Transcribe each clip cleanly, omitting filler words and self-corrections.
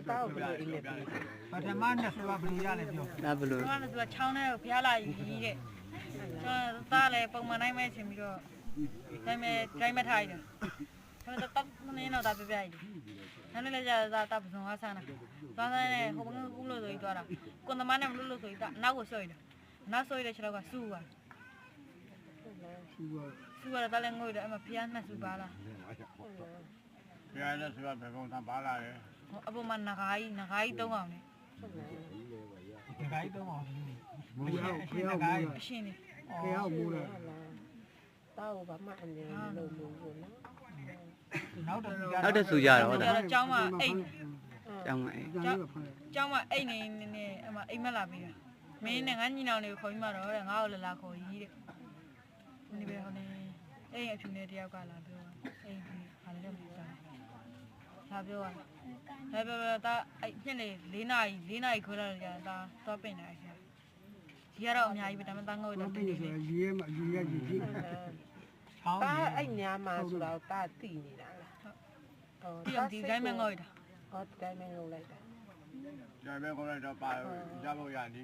တောက်ဘယ်လိုအင်းလဲပထမနဲ့ဆိုဘယ်လိုရလဲပြောဒါဘယ်လိုကလည်းသူကချောင်းထဲကိုဖျားလာကြီးတဲ့ကျွန်တော်သားလည်းပုံမှန်တိုင်းပဲရှင်ပြီးတော့တိုင်းမဲ့ထားရတယ်ကျွန်တော်တော့မင်းတော့ဒါပြပြရတယ်နောက်လည်းကြာတာပစုံကဆန်းတာသွားတဲ့ဟိုဘကကူလို့ဆိုပြီးသွားတာကွန်သမားနဲ့မလို့လို့ဆိုပြီးနောက်ကိုဆွဲတယ်နောက်ဆွဲတဲ့ခြေထောက်ကစူးသွားစူးရတာလည်းငို့တယ်အမဖျားနှစ်စူပါလားဖျားနဲ့စူကဘယ်ကောင်သာပါလာလဲအပေါ်မှာငကားကြီးသုံးအောင်လေငကားကြီးသုံးအောင်မူရဖျားဘူးအရှင်းနေဖျားဘူးလားတောက်ဘာမှအနေနဲ့လုံးလို့နော်နောက်တစ်ဆူကြတော့ဟုတ်တယ်ကျောင်းမှာအိတ်ကျောင်းမှာအိတ်နေအမအိတ်မလာပြီးတာမင်းနဲ့ငါညီနောင်တွေကိုခေါ်ပြီးမှတော့တဲ့ငါ့ကိုလာခေါ်ကြီးတဲ့ဒီပဲဟိုနေအိမ်အဖြူနဲ့တယောက်ကလာပြောအိမ်ဟာလည်းမပြောလာပြောတာဒါအဲ့ညနေ4နာရီခွဲလာကြတာသွားပင်နေတယ်ဒီကတော့အများကြီးပဲဒါမှမဟုတ်ငါ့ကိုတော့ပင်နေတယ်ရေရကြီးတာအဲ့ညာမှာဆိုတော့တာတိနေတာလားဒီတိုင်းမငေါ့ရတာဒီတိုင်းမငေါ့လိုက်တာဒီတိုင်းမငေါ့လိုက်တော့ပါရဖို့ရနေ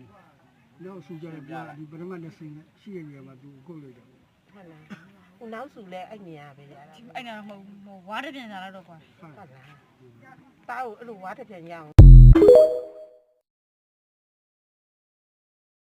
နောက်ဆူကြတယ်ပြဒီပရမတ်နဲ့စင်းရှိရနေမှာသူကုတ်လိုက်တယ်ဟုတ်လားဟိုနောက်ဆူလဲအဲ့နေရပဲရတာအဲ့နာတော့မဟုတ်ဝါးတပြန်လာတော့ကွာဟုတ်လားတာကိုအဲ့လိုဝါးတပြန်ရအောင်